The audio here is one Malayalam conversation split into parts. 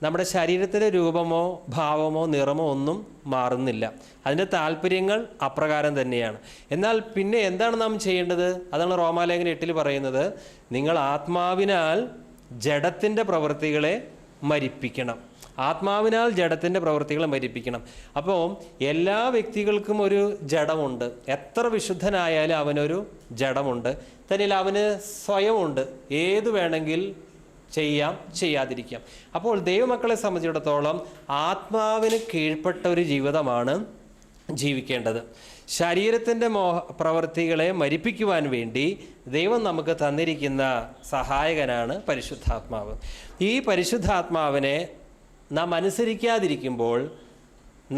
നമ്മുടെ ശരീരത്തിൻ്റെ രൂപമോ ഭാവമോ നിറമോ ഒന്നും മാറുന്നില്ല. അതിൻ്റെ താല്പര്യങ്ങൾ അപ്രകാരം തന്നെയാണ്. എന്നാൽ പിന്നെ എന്താണ് നാം ചെയ്യേണ്ടത്? അതാണ് റോമാലേഖനം 8 പറയുന്നത്, നിങ്ങൾ ആത്മാവിനാൽ ജഡത്തിൻ്റെ പ്രവൃത്തികളെ മരിപ്പിക്കണം. ആത്മാവിനാൽ ജഡത്തിൻ്റെ പ്രവൃത്തികളെ മരിപ്പിക്കണം. അപ്പോൾ എല്ലാ വ്യക്തികൾക്കും ഒരു ജഡമുണ്ട്. എത്ര വിശുദ്ധനായാലും അവനൊരു ജഡമുണ്ട്. തന്നിൽ അവന് സ്വയമുണ്ട്. ഏത് വേണമെങ്കിൽ ചെയ്യാം, ചെയ്യാതിരിക്കാം. അപ്പോൾ ദൈവമക്കളെ സംബന്ധിച്ചിടത്തോളം ആത്മാവിന് കീഴ്പ്പെട്ട ഒരു ജീവിതമാണ് ജീവിക്കേണ്ടത്. ശരീരത്തിൻ്റെ പ്രവൃത്തികളെ മരിപ്പിക്കുവാൻ വേണ്ടി ദൈവം നമുക്ക് തന്നിരിക്കുന്ന സഹായകനാണ് പരിശുദ്ധാത്മാവ്. ഈ പരിശുദ്ധാത്മാവിനെ നാം അനുസരിക്കാതിരിക്കുമ്പോൾ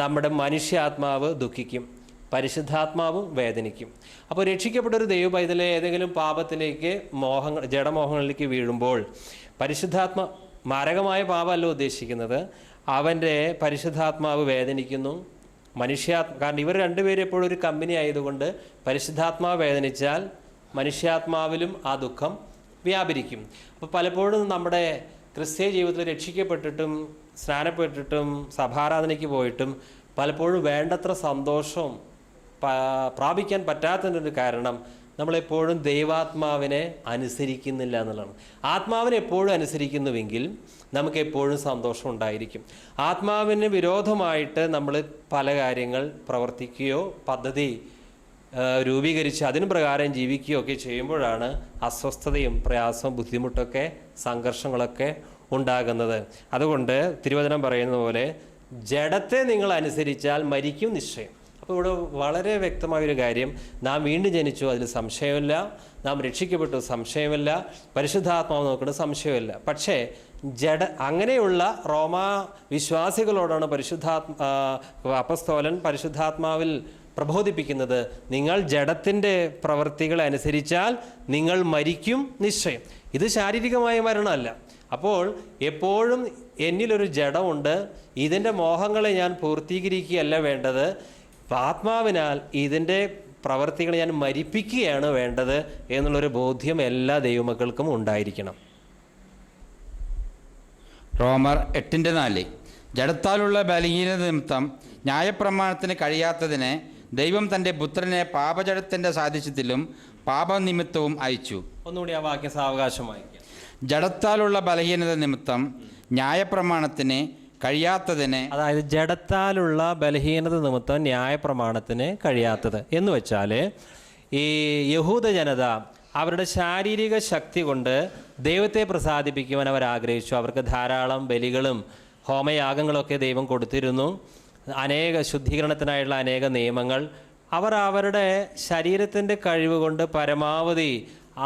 നമ്മുടെ മനുഷ്യാത്മാവ് ദുഃഖിക്കും, പരിശുദ്ധാത്മാവും വേദനിക്കും. അപ്പോൾ രക്ഷിക്കപ്പെട്ടൊരു ദൈവ പൈതലെ ഏതെങ്കിലും പാപത്തിലേക്ക് ജഡമോഹങ്ങളിലേക്ക് വീഴുമ്പോൾ മാരകമായ പാപമല്ല ഉദ്ദേശിക്കുന്നത്, അവൻ്റെ പരിശുദ്ധാത്മാവ് വേദനിക്കുന്നു. കാരണം ഇവർ രണ്ടുപേരും എപ്പോഴും ഒരു കമ്പനി ആയതുകൊണ്ട് പരിശുദ്ധാത്മാവ് വേദനിച്ചാൽ മനുഷ്യാത്മാവിലും ആ ദുഃഖം വ്യാപരിക്കും. അപ്പോൾ പലപ്പോഴും നമ്മുടെ ക്രിസ്തീയ ജീവിതത്തിൽ രക്ഷിക്കപ്പെട്ടിട്ടും സ്നാനപ്പെട്ടിട്ടും സഭാരാധനയ്ക്ക് പോയിട്ടും പലപ്പോഴും വേണ്ടത്ര സന്തോഷം പ്രാപിക്കാൻ പറ്റാത്തതിൻ്റെ കാരണം നമ്മളെപ്പോഴും ദൈവാത്മാവിനെ അനുസരിക്കുന്നില്ല എന്നുള്ളതാണ്. ആത്മാവിനെ എപ്പോഴും അനുസരിക്കുന്നുവെങ്കിൽ നമുക്ക് എപ്പോഴും സന്തോഷം ഉണ്ടായിരിക്കും. ആത്മാവിന് വിരോധമായിട്ട് നമ്മൾ പല കാര്യങ്ങൾ പ്രവർത്തിക്കുകയോ പദ്ധതി രൂപീകരിച്ച് അതിന് പ്രകാരം ജീവിക്കുകയോ ഒക്കെ ചെയ്യുമ്പോഴാണ് അസ്വസ്ഥതയും പ്രയാസവും ബുദ്ധിമുട്ടൊക്കെ സംഘർഷങ്ങളൊക്കെ ഉണ്ടാകുന്നത്. അതുകൊണ്ട് തിരുവചനം പറയുന്ന പോലെ ജഡത്തെ നിങ്ങൾ അനുസരിച്ചാൽ മരിക്കും നിശ്ചയം. അപ്പോൾ ഇവിടെ വളരെ വ്യക്തമായൊരു കാര്യം, നാം വീണ്ടും ജനിച്ചു, അതിൽ സംശയമില്ല. നാം രക്ഷിക്കപ്പെട്ടു, സംശയമില്ല. പരിശുദ്ധാത്മാവ് നോക്കുന്നത് സംശയമില്ല. പക്ഷേ അങ്ങനെയുള്ള റോമാ വിശ്വാസികളോടാണ് അപ്പസ്തോലൻ പരിശുദ്ധാത്മാവിൽ പ്രബോധിപ്പിക്കുന്നത്, നിങ്ങൾ ജഡത്തിൻ്റെ പ്രവൃത്തികളെ അനുസരിച്ചാൽ നിങ്ങൾ മരിക്കും നിശ്ചയം. ഇത് ശാരീരികമായ മരണമല്ല. അപ്പോൾ എപ്പോഴും എന്നിലൊരു ജഡമുണ്ട്, ഇതിൻ്റെ മോഹങ്ങളെ ഞാൻ പൂർത്തീകരിക്കുകയല്ല വേണ്ടത്, ആത്മാവിനാൽ ഇതിൻ്റെ പ്രവൃത്തികളെ ഞാൻ മരിപ്പിക്കുകയാണ് വേണ്ടത് എന്നുള്ളൊരു ബോധ്യം എല്ലാ ദൈവമക്കൾക്കും ഉണ്ടായിരിക്കണം. റോമർ 8:4 ജഡത്താലുള്ള ബലഹീനത നിമിത്തം ന്യായപ്രമാണത്തിന് കഴിയാത്തതിനെ ദൈവം തൻ്റെ പുത്രനെ പാപജഡത്തിൻ്റെ സാദൃശ്യത്തിലും പാപനിമിത്തവും അയച്ചു. ഒന്നുകൂടി ആ വാക്യം സാവകാശമായി. ജഡത്താലുള്ള ബലഹീനത നിമിത്തം ന്യായപ്രമാണത്തിന് കഴിയാത്തതിനെ, അതായത് ജഡത്താലുള്ള ബലഹീനത നിമിത്തം ന്യായപ്രമാണത്തിന് കഴിയാത്തത് എന്ന് വെച്ചാൽ ഈ യഹൂദ ജനത അവരുടെ ശാരീരിക ശക്തി കൊണ്ട് ദൈവത്തെ പ്രസാദിപ്പിക്കുവാൻ അവർ ആഗ്രഹിച്ചു. അവർക്ക് ധാരാളം ബലികളും ഹോമയാഗങ്ങളൊക്കെ ദൈവം കൊടുത്തിരുന്നു. ശുദ്ധീകരണത്തിനായുള്ള അനേക നിയമങ്ങൾ. അവർ അവരുടെ ശരീരത്തിൻ്റെ കഴിവ് കൊണ്ട് പരമാവധി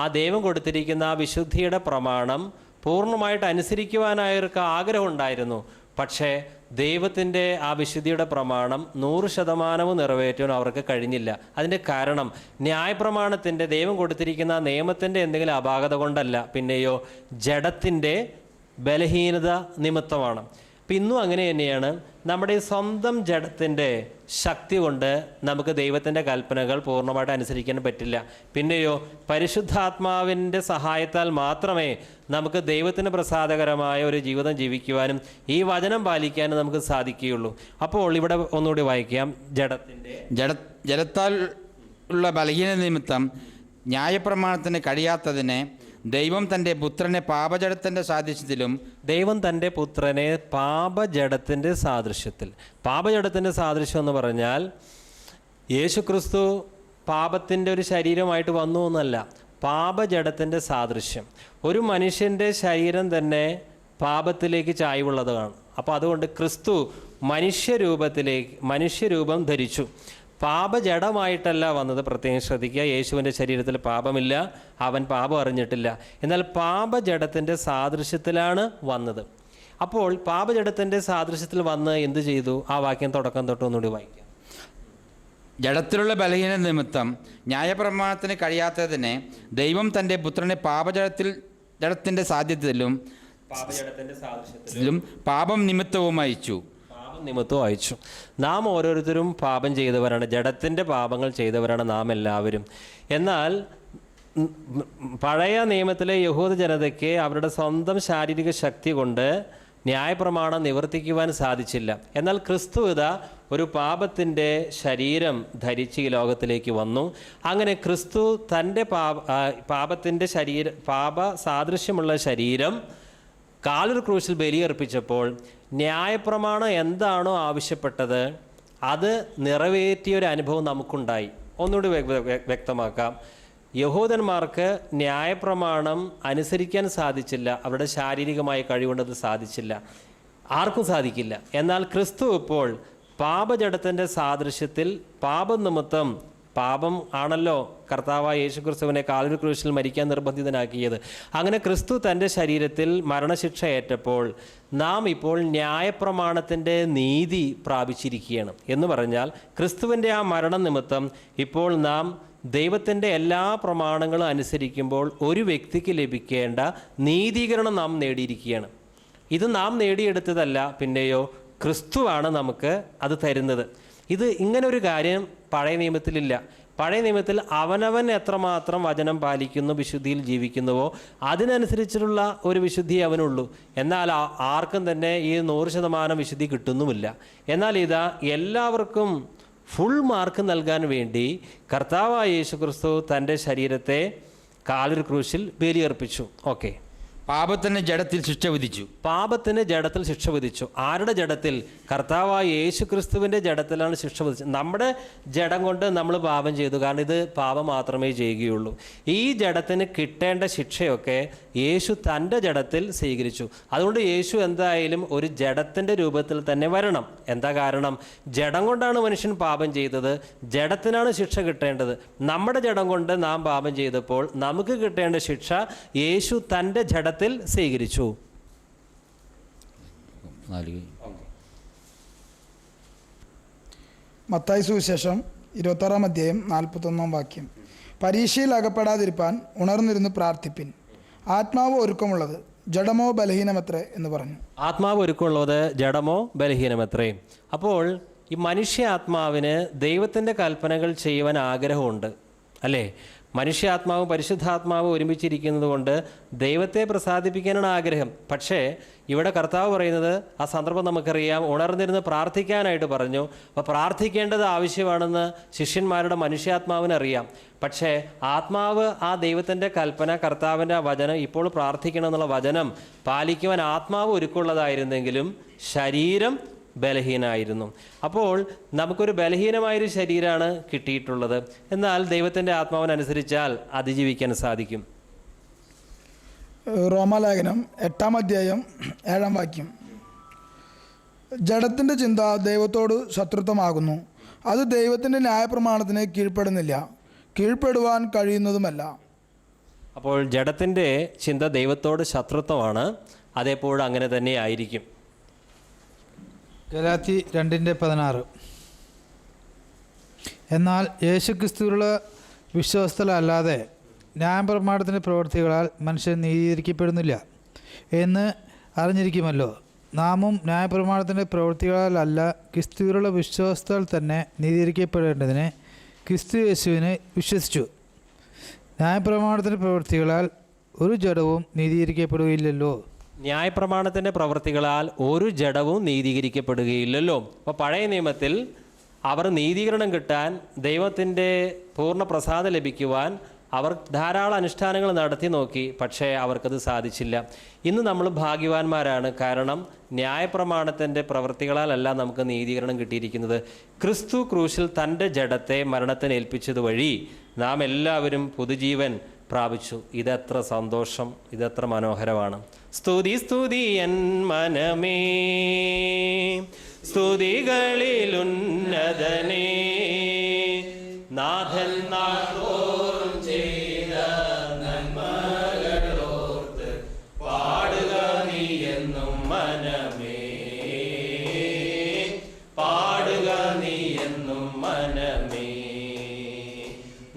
ആ ദൈവം കൊടുത്തിരിക്കുന്ന ആ വിശുദ്ധിയുടെ പ്രമാണം പൂർണ്ണമായിട്ട് അനുസരിക്കുവാനായവർക്ക് ആഗ്രഹമുണ്ടായിരുന്നു. പക്ഷേ ദൈവത്തിൻ്റെ ആ വിശുദ്ധിയുടെ പ്രമാണം 100% നിറവേറ്റാൻ അവർക്ക് കഴിഞ്ഞില്ല. അതിൻ്റെ കാരണം ന്യായപ്രമാണത്തിൻ്റെ ദൈവം കൊടുത്തിരിക്കുന്ന നിയമത്തിൻ്റെ എന്തെങ്കിലും അപാകത കൊണ്ടല്ല, പിന്നെയോ ജഡത്തിൻ്റെ ബലഹീനത നിമിത്തമാണ്. അപ്പം ഇന്നും അങ്ങനെ തന്നെയാണ്. നമ്മുടെ സ്വന്തം ജഡത്തിൻ്റെ ശക്തി കൊണ്ട് നമുക്ക് ദൈവത്തിൻ്റെ കൽപ്പനകൾ പൂർണ്ണമായിട്ട് അനുസരിക്കാൻ പറ്റില്ല. പിന്നെയോ പരിശുദ്ധാത്മാവിൻ്റെ സഹായത്താൽ മാത്രമേ നമുക്ക് ദൈവത്തിന് പ്രസാദകരമായ ഒരു ജീവിതം ജീവിക്കുവാനും ഈ വചനം പാലിക്കാനും നമുക്ക് സാധിക്കുകയുള്ളൂ. അപ്പോൾ ഇവിടെ ഒന്നുകൂടി വായിക്കാം. ജഡത്താൽ ഉള്ള ബലഹീനത നിമിത്തം ന്യായപ്രമാണത്തിന് കഴിയാത്തതിനെ ദൈവം തൻ്റെ പുത്രനെ പാപജഡത്തിൻ്റെ സാദൃശ്യത്തിലും, ദൈവം തൻ്റെ പുത്രനെ പാപജഡത്തിൻ്റെ സാദൃശ്യത്തിൽ. പാപജഡത്തിൻ്റെ സാദൃശ്യം എന്ന് പറഞ്ഞാൽ യേശുക്രിസ്തു പാപത്തിൻ്റെ ഒരു ശരീരമായിട്ട് വന്നു എന്നല്ല, പാപജഡത്തിൻ്റെ സാദൃശ്യം. ഒരു മനുഷ്യൻ്റെ ശരീരം തന്നെ പാപത്തിലേക്ക് ചായ്വുള്ളതാണ്. അപ്പോൾ അതുകൊണ്ട് ക്രിസ്തു മനുഷ്യരൂപം ധരിച്ചു. പാപജഡമായിട്ടല്ല വന്നത്. പ്രത്യേകം ശ്രദ്ധിക്കുക, യേശുവിൻ്റെ ശരീരത്തിൽ പാപമില്ല, അവൻ പാപം അറിഞ്ഞിട്ടില്ല. എന്നാൽ പാപജഡത്തിൻ്റെ സാദൃശ്യത്തിലാണ് വന്നത്. അപ്പോൾ പാപജഡത്തിൻ്റെ സാദൃശ്യത്തിൽ വന്ന് എന്ത് ചെയ്തു? ആ വാക്യം തുടക്കം തൊട്ട് ഒന്നുകൂടി വായിക്കാം. ജഡത്തിലുള്ള ബലഹീനത നിമിത്തം ന്യായപ്രമാണത്തിന് കഴിയാത്തതിനെ ദൈവം തൻ്റെ പുത്രനെ ജഡത്തിൻ്റെ സാധ്യതയിലും പാപം നിമിത്തവും അയച്ചു. നിമിത്തവും അയച്ചു. നാം ഓരോരുത്തരും പാപം ചെയ്തവരാണ്, ജഡത്തിൻ്റെ പാപങ്ങൾ ചെയ്തവരാണ് നാം എല്ലാവരും. എന്നാൽ പഴയ നിയമത്തിലെ യഹൂദ ജനതയ്ക്ക് അവരുടെ സ്വന്തം ശാരീരിക ശക്തി കൊണ്ട് ന്യായപ്രമാണം നിവർത്തിക്കുവാൻ സാധിച്ചില്ല. എന്നാൽ ക്രിസ്തു ഇതാ ഒരു പാപത്തിൻ്റെ ശരീരം ധരിച്ച് ഈ ലോകത്തിലേക്ക് വന്നു. അങ്ങനെ ക്രിസ്തു തൻ്റെ പാപത്തിൻ്റെ പാപ സാദൃശ്യമുള്ള ശരീരം കാൽവരി ക്രൂശിൽ ബലിയർപ്പിച്ചപ്പോൾ ന്യായപ്രമാണം എന്താണോ ആവശ്യപ്പെട്ടത് അത് നിറവേറ്റിയ ഒരു അനുഭവം നമുക്കുണ്ടായി. ഒന്നുകൂടി വ്യക്തമാക്കാം. യഹൂദന്മാർക്ക് ന്യായപ്രമാണം അനുസരിക്കാൻ സാധിച്ചില്ല. അവരുടെ ശാരീരികമായ കഴിവുകൊണ്ടത് സാധിച്ചില്ല, ആർക്കും സാധിക്കില്ല. എന്നാൽ ക്രിസ്തു ഇപ്പോൾ പാപജഡത്തിൻ്റെ സാദൃശ്യത്തിൽ പാപനിമിത്തം, പാപം ആണല്ലോ കർത്താവായ യേശുക്രിസ്തുവിനെ കാൽവരി ക്രൂശിൽ മരിക്കാൻ നിർബന്ധിതനാക്കിയത്. അങ്ങനെ ക്രിസ്തു തൻ്റെ ശരീരത്തിൽ മരണശിക്ഷ ഏറ്റപ്പോൾ നാം ഇപ്പോൾ ന്യായപ്രമാണത്തിൻ്റെ നീതി പ്രാപിച്ചിരിക്കുകയാണ്. എന്ന് പറഞ്ഞാൽ ക്രിസ്തുവിൻ്റെ ആ മരണം നിമിത്തം ഇപ്പോൾ നാം ദൈവത്തിൻ്റെ എല്ലാ പ്രമാണങ്ങളും അനുസരിക്കുമ്പോൾ ഒരു വ്യക്തിക്ക് ലഭിക്കേണ്ട നീതീകരണം നാം നേടിയിരിക്കുകയാണ്. ഇത് നാം നേടിയെടുത്തതല്ല, പിന്നെയോ ക്രിസ്തുവാണ് നമുക്ക് അത് തരുന്നത്. ഇത് ഇങ്ങനൊരു കാര്യം പഴയ നിയമത്തിലില്ല. പഴയ നിയമത്തിൽ അവനവൻ എത്രമാത്രം വചനം പാലിക്കുന്നു, വിശുദ്ധിയിൽ ജീവിക്കുന്നുവോ അതിനനുസരിച്ചുള്ള ഒരു വിശുദ്ധി അവനുള്ളൂ. എന്നാൽ ആർക്കും തന്നെ ഈ 100% വിശുദ്ധി കിട്ടുന്നുമില്ല. എന്നാൽ ഇതാ എല്ലാവർക്കും ഫുൾ മാർക്ക് നൽകാൻ വേണ്ടി കർത്താവായ യേശുക്രിസ്തു തൻ്റെ ശരീരത്തെ കാൽവരി ക്രൂശിൽ ബലിയർപ്പിച്ചു. ഓക്കെ, പാപത്തിന് ജഡത്തിൽ ശിക്ഷ വിധിച്ചു. പാപത്തിന് ജഡത്തിൽ ശിക്ഷ വിധിച്ചു. ആരുടെ ജഡത്തിൽ? കർത്താവായ യേശുക്രിസ്തുവിൻ്റെ ജഡത്തിലാണ് ശിക്ഷ വിധിച്ചത്. നമ്മുടെ ജഡം കൊണ്ട് നമ്മൾ പാപം ചെയ്തു, കാരണം ഇത് പാപം മാത്രമേ ചെയ്യുകയുള്ളൂ. ഈ ജഡത്തിന് കിട്ടേണ്ട ശിക്ഷയൊക്കെ യേശു തൻ്റെ ജഡത്തിൽ സ്വീകരിച്ചു. അതുകൊണ്ട് യേശു എന്തായാലും ഒരു ജഡത്തിൻ്റെ രൂപത്തിൽ തന്നെ വരണം. എന്താ കാരണം? ജഡം കൊണ്ടാണ് മനുഷ്യൻ പാപം ചെയ്തത്, ജഡത്തിനാണ് ശിക്ഷ കിട്ടേണ്ടത്. നമ്മുടെ ജഡം കൊണ്ട് നാം പാപം ചെയ്തപ്പോൾ നമുക്ക് കിട്ടേണ്ട ശിക്ഷ യേശു തൻ്റെ ജഡത്തിൽ സ്വീകരിച്ചു. മത്തായി സുവിശേഷം 26-ാം അധ്യായം 41-ാം വാക്യം. പരീക്ഷയിൽ അകപ്പെടാതിരിപ്പാൻ ഉണർന്നിരുന്ന് പ്രാർത്ഥിപ്പിൻ. ആത്മാവ് ഒരുക്കമുള്ളത്, ജഡമോ ബലഹീനമത്രേ എന്ന് പറഞ്ഞു. ആത്മാവ് ഒരുക്കമുള്ളത്, ജഡമോ ബലഹീനമത്രേ. അപ്പോൾ ഈ മനുഷ്യ ആത്മാവിന് ദൈവത്തിൻ്റെ കൽപ്പനകൾ ചെയ്യുവാൻ ആഗ്രഹമുണ്ട്, അല്ലേ? മനുഷ്യാത്മാവും പരിശുദ്ധാത്മാവും ഒരുമിച്ചിരിക്കുന്നത് കൊണ്ട് ദൈവത്തെ പ്രസാദിപ്പിക്കാനാണ് ആഗ്രഹം. പക്ഷേ ഇവിടെ കർത്താവ് പറയുന്നത്, ആ സന്ദർഭം നമുക്കറിയാം, ഉണർന്നിരുന്ന് പ്രാർത്ഥിക്കാനായിട്ട് പറഞ്ഞു. അപ്പോൾ പ്രാർത്ഥിക്കേണ്ടത് ആവശ്യമാണെന്ന് ശിഷ്യന്മാരുടെ മനുഷ്യാത്മാവിന് അറിയാം. പക്ഷേ ആത്മാവ്, ആ ദൈവത്തിൻ്റെ കൽപ്പന, കർത്താവിൻ്റെ ആ വചനം, ഇപ്പോൾ പ്രാർത്ഥിക്കണം എന്നുള്ള വചനം പാലിക്കുവാൻ ആത്മാവ് ഒരുക്കമുള്ളതായിരുന്നെങ്കിലും ശരീരം ബലഹീനമായിരുന്നു. അപ്പോൾ നമുക്കൊരു ബലഹീനമായൊരു ശരീരമാണ് കിട്ടിയിട്ടുള്ളത്. എന്നാൽ ദൈവത്തിൻ്റെ ആത്മാവിനനുസരിച്ചാൽ അതിജീവിക്കാൻ സാധിക്കും. റോമാലേഖനം 8-ാം അധ്യായം 7-ാം വാക്യം. ജഡത്തിൻ്റെ ചിന്ത ദൈവത്തോട് ശത്രുത്വമാകുന്നു, അത് ദൈവത്തിൻ്റെ ന്യായപ്രമാണത്തിന് കീഴ്പ്പെടുന്നില്ല, കീഴ്പ്പെടുവാൻ കഴിയുന്നതുമല്ല. അപ്പോൾ ജഡത്തിൻ്റെ ചിന്ത ദൈവത്തോട് ശത്രുത്വമാണ്, അതെപ്പോഴും അങ്ങനെ തന്നെ ആയിരിക്കും. ഗലാത്തി 2:16. എന്നാൽ യേശുക്രിസ്തുവിലുള്ള വിശ്വാസത്തിലല്ലാതെ ന്യായപ്രമാണത്തിൻ്റെ പ്രവൃത്തികളാൽ മനുഷ്യൻ നീതീകരിക്കപ്പെടുന്നില്ല എന്ന് അറിഞ്ഞിരിക്കുമല്ലോ. നാമും ന്യായപ്രമാണത്തിൻ്റെ പ്രവൃത്തികളാലല്ല, ക്രിസ്തുവിലുള്ള വിശ്വാസത്താൽ തന്നെ നീതീകരിക്കപ്പെടേണ്ടതിന് ക്രിസ്തു യേശുവിനെ വിശ്വസിച്ചു. ന്യായപ്രമാണത്തിൻ്റെ പ്രവൃത്തികളാൽ ഒരു ജഡവും നീതീകരിക്കപ്പെടുകയില്ലല്ലോ. ന്യായപ്രമാണത്തിൻ്റെ പ്രവൃത്തികളാൽ ഒരു ജഡവും നീതീകരിക്കപ്പെടുകയില്ലല്ലോ. അപ്പോൾ പഴയ നിയമത്തിൽ അവർ നീതീകരണം കിട്ടാൻ, ദൈവത്തിൻ്റെ പൂർണ്ണ പ്രസാദം ലഭിക്കുവാൻ അവർ ധാരാളം അനുഷ്ഠാനങ്ങൾ നടത്തി നോക്കി, പക്ഷേ അവർക്കത് സാധിച്ചില്ല. ഇന്ന് നമ്മൾ ഭാഗ്യവാന്മാരാണ്, കാരണം ന്യായപ്രമാണത്തിൻ്റെ പ്രവൃത്തികളാലല്ല നമുക്ക് നീതീകരണം കിട്ടിയിരിക്കുന്നത്. ക്രിസ്തു ക്രൂശിൽ തൻ്റെ ജഡത്തെ മരണത്തിന് ഏൽപ്പിച്ചത് വഴി നാം എല്ലാവരും പുതുജീവൻ പ്രാപിച്ചു. ഇതെത്ര സന്തോഷം, ഇതെത്ര മനോഹരമാണ്. സ്തുതി സ്തുതി എൻ മനമേ, സ്തുതികളിൽ ഉന്നതനേ, നാഥൻ നാൾതോറും ചെയ്ത നന്മകളോർത്ത് പാടുക നീ എന്നും മനമേ, പാടുക നീ എന്നും മനമേ.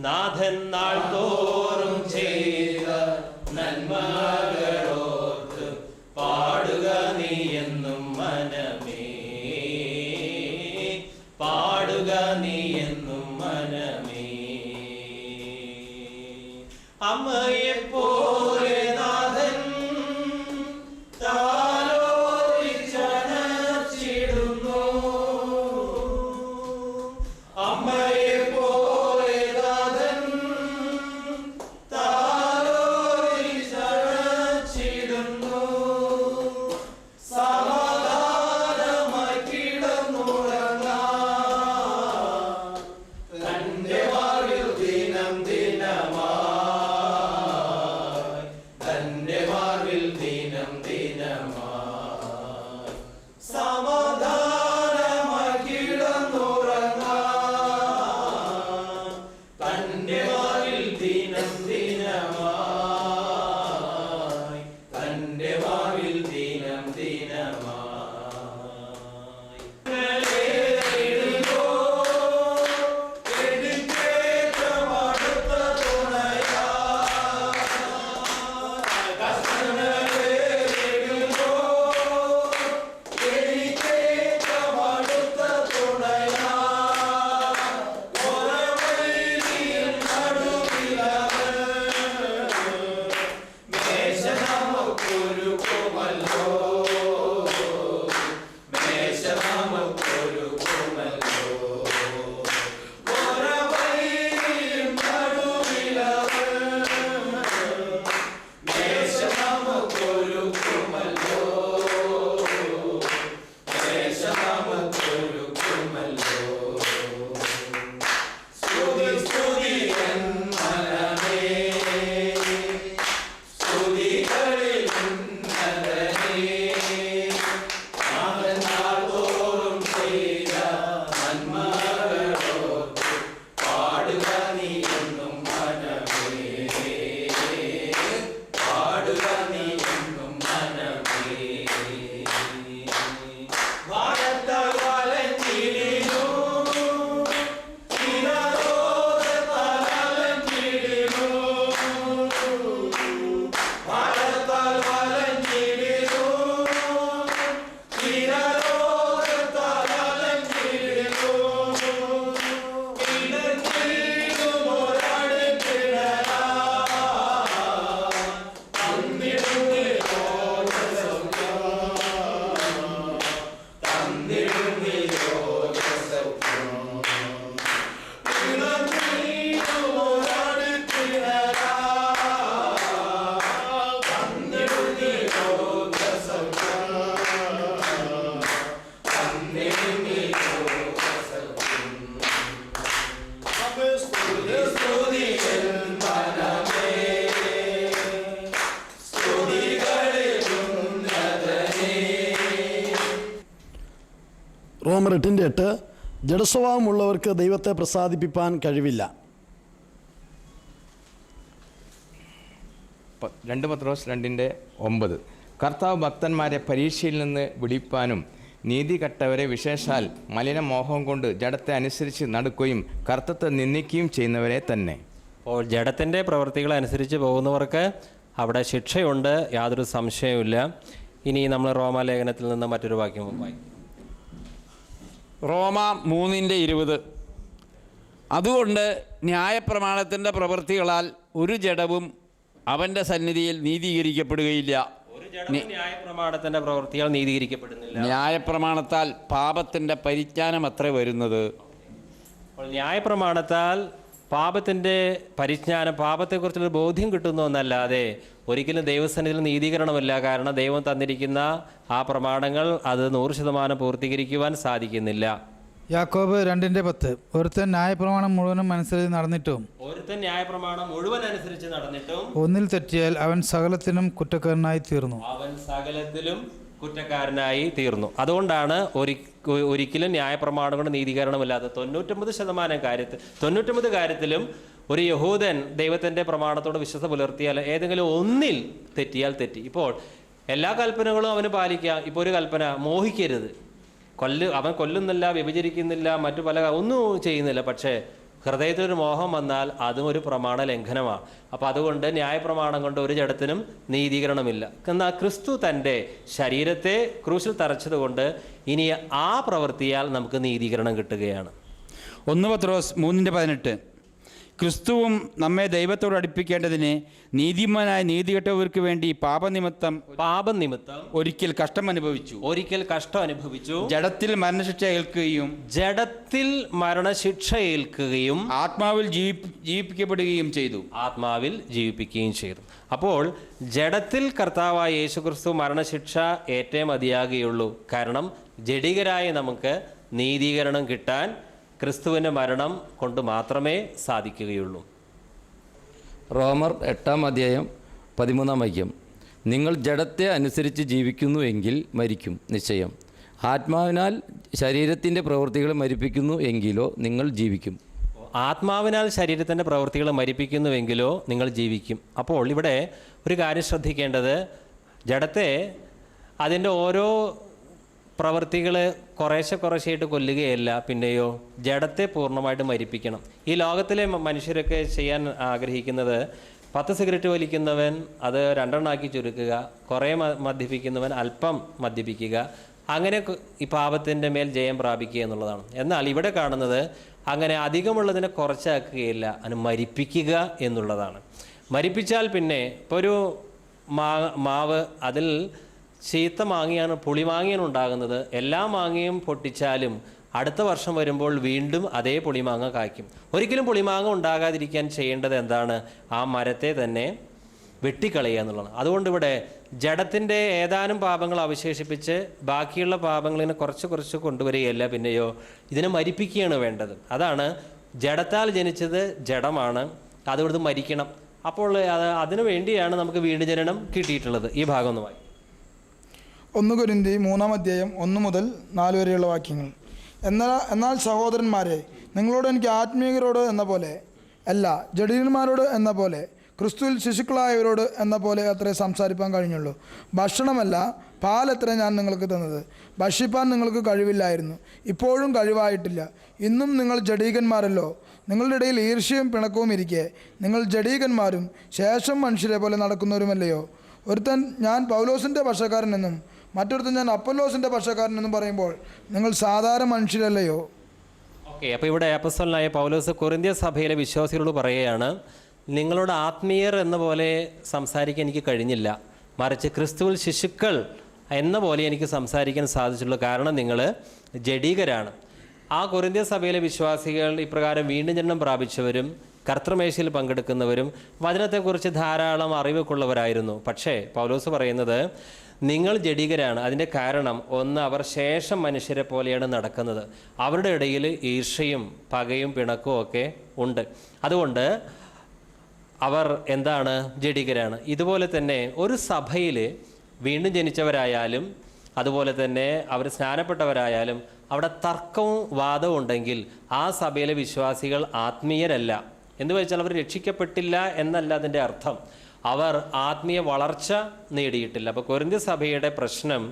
നാഥൻ നാൾതോറും ചെയ്ത നന്മകളോർത്ത് പാടുക നീ എന്നും മനമേ, പാടുക നീ എന്നും മനമേ. അമ്മയെപ്പോലെ നാഥൻ താലോലിക്കുമ്പോൾ റോമർ 8:8 ജഡസ്വഭാവമുള്ളവർക്ക് ദൈവത്തെ പ്രസാദിപ്പിപ്പാൻ കഴിവില്ല. 2 പത്രോസ് 2:9 കർത്താവ് ഭക്തന്മാരെ പരീക്ഷയിൽ നിന്ന് വിടിപ്പാനും നീതി കെട്ടവരെ വിശേഷാൽ മലിനമോഹം കൊണ്ട് ജഡത്തെ അനുസരിച്ച് നടക്കുകയും കർത്തത്തെ നിന്ദിക്കുകയും ചെയ്യുന്നവരെ തന്നെ. അപ്പോൾ ജഡത്തിൻ്റെ പ്രവൃത്തികൾ അനുസരിച്ച് പോകുന്നവർക്ക് അവിടെ ശിക്ഷയുണ്ട്, യാതൊരു സംശയവുമില്ല. ഇനി നമ്മൾ റോമാലേഖനത്തിൽ നിന്ന് മറ്റൊരു വാക്യം വായിക്കും. റോമ 3:20 അതുകൊണ്ട് ന്യായപ്രമാണത്തിൻ്റെ പ്രവൃത്തികളാൽ ഒരു ജഡവും അവൻ്റെ സന്നിധിയിൽ നീതീകരിക്കപ്പെടുകയില്ല. ന്യായപ്രമാണത്തിന്റെ പ്രവൃത്തികൾ നീതീകരിക്കപ്പെടുന്നില്ല. ന്യായപ്രമാണത്താൽ പാപത്തിൻ്റെ പരിജ്ഞാനം അത്ര വരുന്നത്. അപ്പോൾ ന്യായപ്രമാണത്താൽ പാപത്തിൻ്റെ പരിജ്ഞാനം, പാപത്തെക്കുറിച്ചുള്ള ബോധ്യം കിട്ടുന്നു എന്നല്ലാതെ ഒരിക്കലും ദൈവസന്നിധിയിൽ നീതീകരണമില്ല. കാരണം ദൈവം തന്നിരിക്കുന്ന ആ പ്രമാണങ്ങൾ അത് 100% പൂർത്തീകരിക്കുവാൻ സാധിക്കുന്നില്ല. യാക്കോബ് 2:10 ഒരുത്തൻ ന്യായപ്രമാണം മുഴുവനും അനുസരിച്ച് നടന്നിട്ടും ഒന്നിൽ തെറ്റിയാൽ അവൻ സകലത്തിനും കുറ്റക്കാരനായി തീർന്നു. അതുകൊണ്ടാണ് ഒരിക്കലും ന്യായപ്രമാണം കൊണ്ട് നീതീകരണമില്ലാതെ 99% കാര്യത്തിലും ഒരു യഹൂദൻ ദൈവത്തിൻ്റെ പ്രമാണത്തോട് വിശ്വസ്ത പുലർത്തിയാൽ ഏതെങ്കിലും ഒന്നിൽ തെറ്റിയാൽ തെറ്റി. ഇപ്പോൾ എല്ലാ കൽപ്പനകളും അവന് പാലിക്കാം. ഇപ്പോൾ ഒരു കൽപ്പന, മോഹിക്കരുത്. അവൻ കൊല്ലുന്നില്ല, വ്യഭിചരിക്കുന്നില്ല, മറ്റു പല ഒന്നും ചെയ്യുന്നില്ല. പക്ഷേ ഹൃദയത്തിലൊരു മോഹം വന്നാൽ അതും ഒരു പ്രമാണ ലംഘനമാണ്. അപ്പോൾ അതുകൊണ്ട് ന്യായപ്രമാണം കൊണ്ട് ഒരു ജഡത്തിനും നീതീകരണമില്ല. എന്നാൽ ക്രിസ്തു തൻ്റെ ശരീരത്തെ ക്രൂശിൽ തറച്ചതുകൊണ്ട് ഇനി ആ പ്രവൃത്തിയാൽ നമുക്ക് നീതീകരണം കിട്ടുകയാണ്. 1 പത്രോസ് 3:18 ക്രിസ്തുവും നമ്മെ ദൈവത്തോട് അടുപ്പിക്കേണ്ടതിന് നീതിമാനായ നീതികെട്ടവർക്ക് വേണ്ടി പാപനിമിത്തം ഒരിക്കൽ കഷ്ടം അനുഭവിച്ചു. ജഡത്തിൽ മരണശിക്ഷ ഏൽക്കുകയും ആത്മാവിൽ ജീവിപ്പിക്കുകയും ചെയ്തു. അപ്പോൾ ജഡത്തിൽ കർത്താവായ യേശുക്രിസ്തു മരണശിക്ഷ ഏറ്റേ മതിയാകുകയുള്ളൂ. കാരണം ജഡികരായ നമുക്ക് നീതീകരണം കിട്ടാൻ ക്രിസ്തുവിൻ്റെ മരണം കൊണ്ട് മാത്രമേ സാധിക്കുകയുള്ളൂ. റോമർ 8:13 നിങ്ങൾ ജഡത്തെ അനുസരിച്ച് ജീവിക്കുന്നു എങ്കിൽ മരിക്കും നിശ്ചയം. ആത്മാവിനാൽ ശരീരത്തിൻ്റെ പ്രവൃത്തികളെ മരിപ്പിക്കുന്നു എങ്കിലോ നിങ്ങൾ ജീവിക്കും. ആത്മാവിനാൽ ശരീരത്തിൻ്റെ പ്രവൃത്തികളെ മരിപ്പിക്കുന്നുവെങ്കിലോ നിങ്ങൾ ജീവിക്കും. അപ്പോൾ ഇവിടെ ഒരു കാര്യം ശ്രദ്ധിക്കേണ്ടത്, ജഡത്തെ അതിൻ്റെ ഓരോ പ്രവൃത്തികൾ കുറേശ്ശെയായിട്ട് കൊല്ലുകയല്ല, പിന്നെയോ ജഡത്തെ പൂർണ്ണമായിട്ട് മരിപ്പിക്കണം. ഈ ലോകത്തിലെ മനുഷ്യരൊക്കെ ചെയ്യാൻ ആഗ്രഹിക്കുന്നത് 10 സിഗരറ്റ് വലിക്കുന്നവൻ അത് 2 ചുരുക്കുക, കുറേ മദ്യപിക്കുന്നവൻ അല്പം മദ്യപിക്കുക, അങ്ങനെ ഈ പാപത്തിൻ്റെ മേൽ ജയം പ്രാപിക്കുക എന്നുള്ളതാണ്. എന്നാൽ ഇവിടെ കാണുന്നത് അങ്ങനെ അധികമുള്ളതിനെ കുറച്ചാക്കുകയില്ല, അതിന് മരിപ്പിക്കുക എന്നുള്ളതാണ്. മരിപ്പിച്ചാൽ പിന്നെ ഇപ്പോൾ ഒരു മാവ്, അതിൽ ചീത്ത മാങ്ങയാണ്, പുളിമാങ്ങയാണ് ഉണ്ടാകുന്നത്. എല്ലാ മാങ്ങയും പൊട്ടിച്ചാലും അടുത്ത വർഷം വരുമ്പോൾ വീണ്ടും അതേ പുളിമാങ്ങ കായ്ക്കും. ഒരിക്കലും പുളിമാങ്ങ ഉണ്ടാകാതിരിക്കാൻ ചെയ്യേണ്ടത് എന്താണ്? ആ മരത്തെ തന്നെ വെട്ടിക്കളയുക എന്നുള്ളതാണ്. അതുകൊണ്ട് ഇവിടെ ജഡത്തിൻ്റെ ഏതാനും പാപങ്ങൾ അവശേഷിപ്പിച്ച് ബാക്കിയുള്ള പാപങ്ങളിനെ കുറച്ച് കൊണ്ടുവരികയല്ല, പിന്നെയോ ഇതിനെ മരിപ്പിക്കുകയാണ് വേണ്ടത്. അതാണ് ജഡത്താൽ ജനിച്ചത് ജഡമാണ്, അതുകൊണ്ട് മരിക്കണം. അപ്പോൾ അതിനു വേണ്ടിയാണ് നമുക്ക് വീണ്ടും ജനനം കിട്ടിയിട്ടുള്ളത്. ഈ ഭാഗം ഒന്ന് വായിക്കും. 1 കൊരിന്ത്യർ 3:1-4 വരെയുള്ള വാക്യങ്ങൾ. എന്നാൽ സഹോദരന്മാരെ, നിങ്ങളോട് എനിക്ക് ആത്മീയരോട് എന്ന പോലെ അല്ല, ജഡീകന്മാരോട് എന്ന പോലെ, ക്രിസ്തുവിൽ ശിശുക്കളായവരോട് എന്ന പോലെ അത്രേ സംസാരിപ്പാൻ കഴിഞ്ഞുള്ളൂ. ഭക്ഷണമല്ല, പാലത്രേ ഞാൻ നിങ്ങൾക്ക് തന്നത്. ഭക്ഷിപ്പാൻ നിങ്ങൾക്ക് കഴിവില്ലായിരുന്നു, ഇപ്പോഴും കഴിവായിട്ടില്ല. ഇന്നും നിങ്ങൾ ജഡീകന്മാരല്ലോ. നിങ്ങളുടെ ഇടയിൽ ഈർഷ്യയും പിണക്കവും ഇരിക്കെ നിങ്ങൾ ജഡീകന്മാരും ശേഷം മനുഷ്യരെ പോലെ നടക്കുന്നവരുമല്ലയോ? ഒരുത്തൻ ഞാൻ പൗലോസിൻ്റെ പക്ഷക്കാരനെന്നും മറ്റൊരുത്തൻ ഞാൻ അപ്പൊല്ലോസിൻ്റെ പക്ഷക്കാരനെന്നും പറയുമ്പോൾ നിങ്ങൾ സാധാരണ മനുഷ്യരല്ലയോ? ഓക്കെ, അപ്പോൾ ഇവിടെ അപ്പോസ്തലനായ പൗലോസ് കൊരിന്ത്യ സഭയിലെ വിശ്വാസികളോട് പറയുകയാണ്, നിങ്ങളോട് ആത്മീയർ എന്ന പോലെ സംസാരിക്കാൻ എനിക്ക് കഴിഞ്ഞില്ല, മറിച്ച് ക്രിസ്തുവിൽ ശിശുക്കൾ എന്ന പോലെ എനിക്ക് സംസാരിക്കാൻ സാധിച്ചുള്ളൂ. കാരണം നിങ്ങൾ ജഡീകരാണ്. ആ കൊരിന്ത്യ സഭയിലെ വിശ്വാസികൾ ഇപ്രകാരം വീണ്ടും ജനനം പ്രാപിച്ചവരും കർത്തൃമേശയിൽ പങ്കെടുക്കുന്നവരും വചനത്തെക്കുറിച്ച് ധാരാളം അറിവൊക്കെയുള്ളവരായിരുന്നു. പക്ഷേ പൗലോസ് പറയുന്നത് നിങ്ങൾ ജഡീകരാണ്. അതിൻ്റെ കാരണം ഒന്ന്, അവർ ശേഷം മനുഷ്യരെ പോലെയാണ് നടക്കുന്നത്. അവരുടെ ഇടയിൽ ഈർഷ്യയും പകയും പിണക്കവും ഒക്കെ ഉണ്ട്. അതുകൊണ്ട് അവർ എന്താണ്? ജഡീകരാണ്. ഇതുപോലെ തന്നെ ഒരു സഭയിൽ വീണ്ടും ജനിച്ചവരായാലും അതുപോലെ തന്നെ അവർ സ്നാനപ്പെട്ടവരായാലും അവിടെ തർക്കവും വാദവും ഉണ്ടെങ്കിൽ ആ സഭയിലെ വിശ്വാസികൾ ആത്മീയരല്ല. എന്ന് വെച്ചാൽ അവർ രക്ഷിക്കപ്പെട്ടില്ല എന്നല്ല അതിൻ്റെ അർത്ഥം. അവർ ആത്മീയ വളർച്ച നേടിയിട്ടില്ല. അപ്പോൾ കൊരിന്ത്യ സഭയുടെ പ്രശ്നം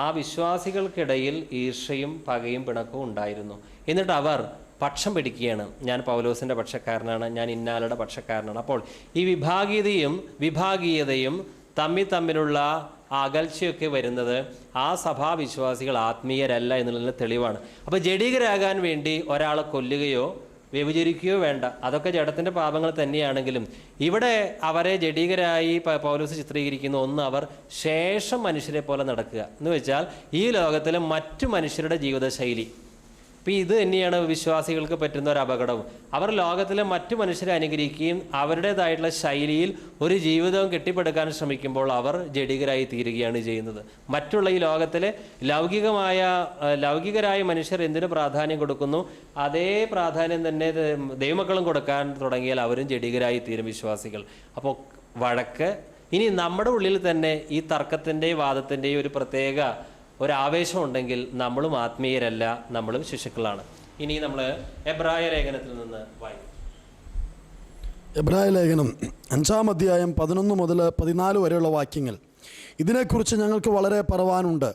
ആ വിശ്വാസികൾക്കിടയിൽ ഈർഷ്യയും പകയും പിണക്കവും ഉണ്ടായിരുന്നു. എന്നിട്ട് അവർ പക്ഷം പിടിക്കുകയാണ്. ഞാൻ പൗലോസിൻ്റെ പക്ഷക്കാരനാണ്, ഞാൻ ഇന്നാളുടെ പക്ഷക്കാരനാണ്. അപ്പോൾ ഈ വിഭാഗീയതയും തമ്മിലുള്ള അകൽച്ചയൊക്കെ വരുന്നത് ആ സഭാവിശ്വാസികൾ ആത്മീയരല്ല എന്നുള്ളതിന് തെളിവാണ്. അപ്പോൾ ജഡികരാകാൻ വേണ്ടി ഒരാളെ കൊല്ലുകയോ വ്യഭിചരിക്കുകയോ വേണ്ട. അതൊക്കെ ജഡത്തിൻ്റെ പാപങ്ങൾ തന്നെയാണെങ്കിലും ഇവിടെ അവരെ ജഡീകരായി പൗലോസ് ചിത്രീകരിക്കുന്ന ഒന്ന്, അവർ ശേഷം മനുഷ്യരെ പോലെ നടക്കുക എന്ന് വെച്ചാൽ ഈ ലോകത്തിലെ മറ്റു മനുഷ്യരുടെ ജീവിതശൈലി. അപ്പോൾ ഇത് തന്നെയാണ് വിശ്വാസികൾക്ക് പറ്റുന്ന ഒരു അപകടവും. അവർ ലോകത്തിലെ മറ്റു മനുഷ്യരെ അനുകരിക്കുകയും അവരുടേതായിട്ടുള്ള ശൈലിയിൽ ഒരു ജീവിതവും കെട്ടിപ്പടുക്കാൻ ശ്രമിക്കുമ്പോൾ അവർ ജഡികരായി തീരുകയാണ് ചെയ്യുന്നത്. മറ്റുള്ള ഈ ലോകത്തിലെ ലൗകികരായ മനുഷ്യർ എന്തിനു പ്രാധാന്യം കൊടുക്കുന്നു, അതേ പ്രാധാന്യം തന്നെ ദൈവമക്കളും കൊടുക്കാൻ തുടങ്ങിയാൽ അവരും ജഡികരായി തീരും വിശ്വാസികൾ. അപ്പോൾ വഴക്ക് ഇനി നമ്മുടെ ഉള്ളിൽ തന്നെ ഈ തർക്കത്തിൻ്റെയും വാദത്തിൻ്റെയും ഒരു പ്രത്യേക ഒരാവേശം ഉണ്ടെങ്കിൽ നമ്മളും ആത്മീയരല്ല, നമ്മളും ശിശുക്കളാണ്. ഇനി നമ്മൾ എബ്രായ ലേഖനത്തിൽ നിന്ന് വായിക്കും. എബ്രായ ലേഖനം 5-ാം അധ്യായം 11 മുതൽ 14 വരെയുള്ള വാക്യങ്ങൾ. ഇതിനെക്കുറിച്ച് ഞങ്ങൾക്ക് വളരെ പറവാനുണ്ട്,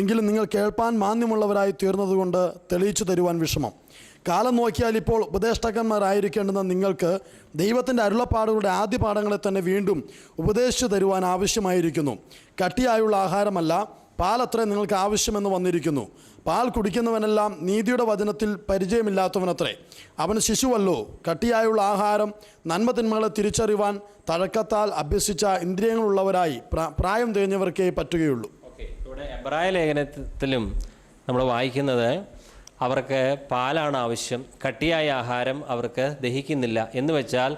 എങ്കിലും നിങ്ങൾ കേൾപ്പാൻ മാന്യമുള്ളവരായി തീർന്നതുകൊണ്ട് തെളിയിച്ചു തരുവാൻ വിഷമം. കാലം നോക്കിയാൽ ഇപ്പോൾ ഉപദേഷ്ടാക്കന്മാരായിരിക്കേണ്ടുന്ന നിങ്ങൾക്ക് ദൈവത്തിൻ്റെ അരുളപ്പാടുകളുടെ ആദ്യ പാഠങ്ങളെ തന്നെ വീണ്ടും ഉപദേശിച്ചു തരുവാൻ ആവശ്യമായിരിക്കുന്നു. കട്ടിയായുള്ള ആഹാരമല്ല, പാലത്രേ നിങ്ങൾക്ക് ആവശ്യമെന്ന് വന്നിരിക്കുന്നു. പാൽ കുടിക്കുന്നവനെല്ലാം നീതിയുടെ വചനത്തിൽ പരിചയമില്ലാത്തവനത്രേ. അവൻ ശിശുവല്ലോ. കട്ടിയായുള്ള ആഹാരം നന്മതിന്മകളെ തിരിച്ചറിവാൻ തഴക്കത്താൽ അഭ്യസിച്ച ഇന്ദ്രിയങ്ങളുള്ളവരായി പ്രായം തികഞ്ഞവർക്കേ പറ്റുകയുള്ളൂ. ഇവിടെ എബ്രായ ലേഖനത്തിലും നമ്മൾ വായിക്കുന്നത് അവർക്ക് പാലാണ് ആവശ്യം, കട്ടിയായ ആഹാരം അവർക്ക് ദഹിക്കുന്നില്ല. എന്ന് വെച്ചാൽ